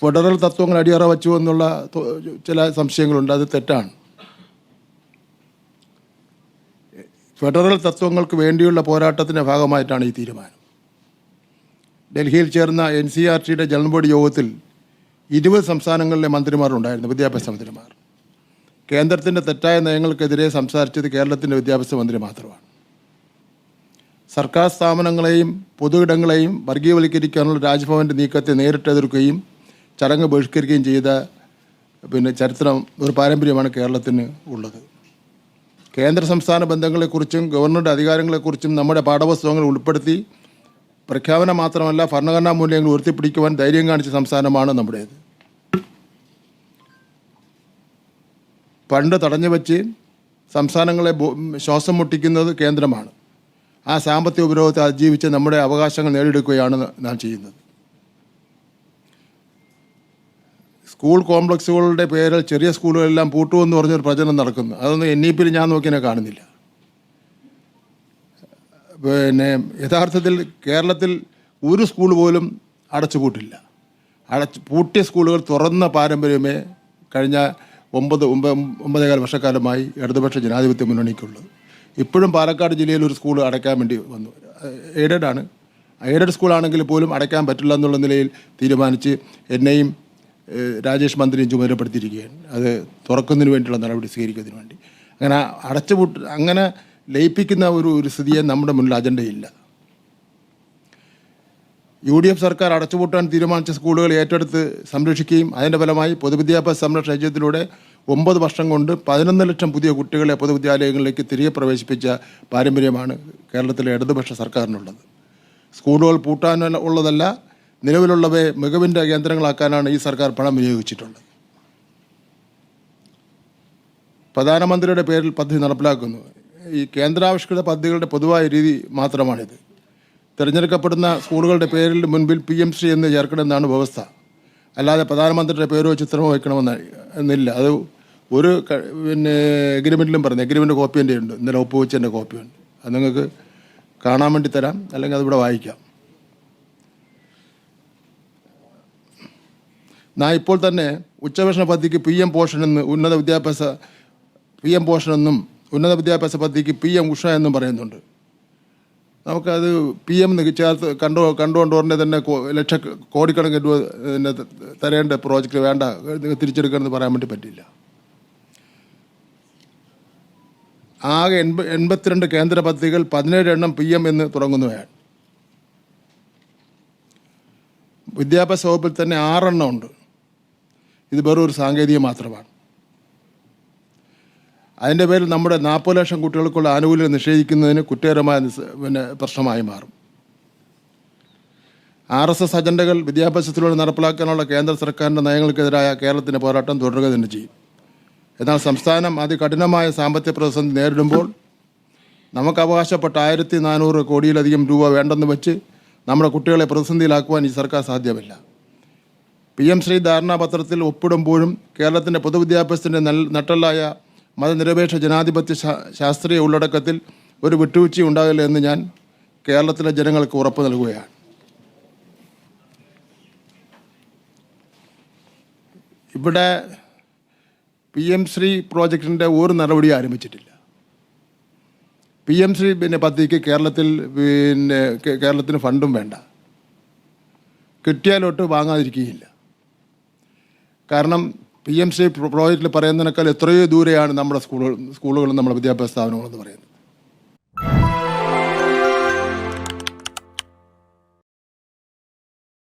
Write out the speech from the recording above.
Federal തത്വങ്ങൾ അടിയറ വച്ചു എന്നുള്ള ചില സംശയങ്ങളുണ്ട്. അത് തെറ്റാണ്. ഫെഡറൽ തത്വങ്ങൾക്ക് വേണ്ടിയുള്ള പോരാട്ടത്തിൻ്റെ ഭാഗമായിട്ടാണ് ഈ തീരുമാനം. ഡൽഹിയിൽ ചേർന്ന NCERTയുടെ ജനറൽ ബോഡി യോഗത്തിൽ 20 സംസ്ഥാനങ്ങളിലെ മന്ത്രിമാരുണ്ടായിരുന്നു, വിദ്യാഭ്യാസ മന്ത്രിമാർ. കേന്ദ്രത്തിൻ്റെ തെറ്റായ നയങ്ങൾക്കെതിരെ സംസാരിച്ചത് കേരളത്തിൻ്റെ വിദ്യാഭ്യാസ മന്ത്രി മാത്രമാണ്. സർക്കാർ സ്ഥാപനങ്ങളെയും പൊതുയിടങ്ങളെയും വർഗീയവൽക്കരിക്കാനുള്ള രാജ്ഭവൻ്റെ നീക്കത്തെ നേരിട്ട് എതിർക്കുകയും ചടങ്ങ് ബഹിഷ്കരിക്കുകയും ചെയ്ത ചരിത്രം, ഒരു പാരമ്പര്യമാണ് കേരളത്തിന് ഉള്ളത്. കേന്ദ്ര സംസ്ഥാന ബന്ധങ്ങളെക്കുറിച്ചും ഗവർണറുടെ അധികാരങ്ങളെക്കുറിച്ചും നമ്മുടെ പാഠപുസ്തകങ്ങൾ ഉൾപ്പെടുത്തി പ്രഖ്യാപനം മാത്രമല്ല ഭരണഘടനാ മൂല്യങ്ങൾ ഉയർത്തിപ്പിടിക്കുവാൻ ധൈര്യം കാണിച്ച സംസ്ഥാനമാണ് നമ്മുടേത്. പണ്ട് തടഞ്ഞു വച്ച് സംസ്ഥാനങ്ങളെ ശ്വാസം മുട്ടിക്കുന്നത് കേന്ദ്രമാണ്. ആ സാമ്പത്തിക ഉപരോധത്തെ അതിജീവിച്ച് നമ്മുടെ അവകാശങ്ങൾ നേടിയെടുക്കുകയാണ് നാം ചെയ്യുന്നത്. സ്കൂൾ കോംപ്ലക്സുകളുടെ പേരിൽ ചെറിയ സ്കൂളുകളെല്ലാം പൂട്ടുമെന്ന് പറഞ്ഞൊരു പ്രചരണം നടക്കുന്നു. അതൊന്നും NEP-ൽ ഞാൻ നോക്കിയാൽ കാണുന്നില്ല. യഥാർത്ഥത്തിൽ കേരളത്തിൽ ഒരു സ്കൂൾ പോലും അടച്ചുപൂട്ടില്ല. പൂട്ടിയ സ്കൂളുകൾ തുറന്ന പാരമ്പര്യമേ കഴിഞ്ഞ 9 വർഷക്കാലമായി ഇടതുപക്ഷ ജനാധിപത്യ മുന്നണിക്കുള്ളത്. ഇപ്പോഴും പാലക്കാട് ജില്ലയിൽ ഒരു സ്കൂൾ അടയ്ക്കാൻ വേണ്ടി വന്നു. എയ്ഡഡ് സ്കൂളാണെങ്കിൽ പോലും അടയ്ക്കാൻ പറ്റില്ല എന്നുള്ള നിലയിൽ തീരുമാനിച്ച് എന്നെയും രാജേഷ് മന്ത്രിയും ചുമതലപ്പെടുത്തിയിരിക്കുകയാണ്. അത് തുറക്കുന്നതിന് വേണ്ടിയുള്ള നടപടി സ്വീകരിക്കുന്നതിന് വേണ്ടി. അങ്ങനെ ലയിപ്പിക്കുന്ന ഒരു സ്ഥിതിയെ നമ്മുടെ മുന്നിൽ അജണ്ടയില്ല. UDF സർക്കാർ അടച്ചുപൂട്ടാൻ തീരുമാനിച്ച സ്കൂളുകൾ ഏറ്റെടുത്ത് സംരക്ഷിക്കുകയും അതിൻ്റെ ഫലമായി പൊതുവിദ്യാഭ്യാസ സംരക്ഷണ യജ്ഞത്തിലൂടെ 9 വർഷം കൊണ്ട് 11 ലക്ഷം പുതിയ കുട്ടികളെ പൊതുവിദ്യാലയങ്ങളിലേക്ക് തിരികെ പ്രവേശിപ്പിച്ച പാരമ്പര്യമാണ് കേരളത്തിലെ ഇടതുപക്ഷ സർക്കാരിനുള്ളത്. സ്കൂളുകൾ പൂട്ടാനുള്ളതല്ല, നിലവിലുള്ളവയെ മികവിൻ്റെ കേന്ദ്രങ്ങളാക്കാനാണ് ഈ സർക്കാർ പണം വിനിയോഗിച്ചിട്ടുള്ളത്. പ്രധാനമന്ത്രിയുടെ പേരിൽ പദ്ധതി നടപ്പിലാക്കുന്നു. ഈ കേന്ദ്രാവിഷ്കൃത പദ്ധതികളുടെ പൊതുവായ രീതി മാത്രമാണിത്. തിരഞ്ഞെടുക്കപ്പെടുന്ന സ്കൂളുകളുടെ പേരിൽ മുൻപിൽ PM-ശ്രീ എന്ന് ചേർക്കണമെന്നാണ് വ്യവസ്ഥ. അല്ലാതെ പ്രധാനമന്ത്രിയുടെ പേരോ ചിത്രമോ വയ്ക്കണമെന്നില്ല. അത് ഒരു എഗ്രിമെൻറ്റിലും പറഞ്ഞു. എഗ്രിമെൻ്റ് കോപ്പി എൻ്റെ ഉണ്ട്, ഇന്നലെ ഒപ്പുവെച്ചതിൻ്റെ കോപ്പിയുണ്ട്. അത് നിങ്ങൾക്ക് കാണാൻ വേണ്ടി തരാം, അല്ലെങ്കിൽ അതിവിടെ വായിക്കാം. ഇപ്പോൾ തന്നെ ഉച്ചഭക്ഷണ പദ്ധതിക്ക് PM പോഷൻ എന്നും ഉന്നത വിദ്യാഭ്യാസ പദ്ധതിക്ക് PM ഉഷ എന്നും പറയുന്നുണ്ട്. നമുക്കത് PM ചേർത്ത് കണ്ടുകൊണ്ട് ഉടനെ തന്നെ കോടിക്കണക്കിന് രൂപ തരേണ്ട പ്രോജക്റ്റ് വേണ്ട, തിരിച്ചെടുക്കണമെന്ന് പറയാൻ വേണ്ടി പറ്റില്ല. ആകെ 82 കേന്ദ്ര പദ്ധതികൾ 17 എണ്ണം PM എന്ന് തുടങ്ങുന്നവയാണ്. വിദ്യാഭ്യാസ വകുപ്പിൽ തന്നെ 6 എണ്ണം ഉണ്ട്. ഇത് വെറും ഒരു സാങ്കേതികം മാത്രമാണ്. അതിൻ്റെ പേരിൽ നമ്മുടെ 40 ലക്ഷം കുട്ടികൾക്കുള്ള ആനുകൂല്യം നിഷേധിക്കുന്നതിന് കുറ്റകരമായ പ്രശ്നമായി മാറും. RSS അജണ്ടകൾ വിദ്യാഭ്യാസത്തിലൂടെ നടപ്പിലാക്കാനുള്ള കേന്ദ്ര സർക്കാരിൻ്റെ നയങ്ങൾക്കെതിരായ കേരളത്തിൻ്റെ പോരാട്ടം തുടരുക തന്നെ ചെയ്യും. എന്നാൽ സംസ്ഥാനം അതികഠിനമായ സാമ്പത്തിക പ്രതിസന്ധി നേരിടുമ്പോൾ നമുക്ക് അവകാശപ്പെട്ട 1400 കോടിയിലധികം രൂപ വേണ്ടെന്ന് വെച്ച് നമ്മുടെ കുട്ടികളെ പ്രതിസന്ധിയിലാക്കുവാൻ ഈ സർക്കാർ സാധ്യമല്ല. PM-ശ്രീ ധാരണാപത്രത്തിൽ ഒപ്പിടുമ്പോഴും കേരളത്തിൻ്റെ പൊതുവിദ്യാഭ്യാസത്തിൻ്റെ നട്ടെല്ലായ മതനിരപേക്ഷ ജനാധിപത്യ ശാസ്ത്രീയ ഉള്ളടക്കത്തിൽ ഒരു വിട്ടുവീഴ്ചയും ഉണ്ടാകില്ല എന്ന് ഞാൻ കേരളത്തിലെ ജനങ്ങൾക്ക് ഉറപ്പ് നൽകുകയാണ്. ഇവിടെ PM-ശ്രീ പ്രോജക്റ്റിൻ്റെ ഒരു നടപടി ആരംഭിച്ചിട്ടില്ല. PM-ശ്രീ പദ്ധതിക്ക് കേരളത്തിന് ഫണ്ടും വേണ്ട, കിട്ടിയാലോട്ട് വാങ്ങാതിരിക്കുകയില്ല. കാരണം PM-ശ്രീ പ്രോജക്റ്റിൽ പറയുന്നതിനേക്കാൾ എത്രയോ ദൂരെയാണ് നമ്മുടെ സ്കൂളുകളും നമ്മുടെ വിദ്യാഭ്യാസ സ്ഥാപനങ്ങളെന്ന് പറയുന്നത്.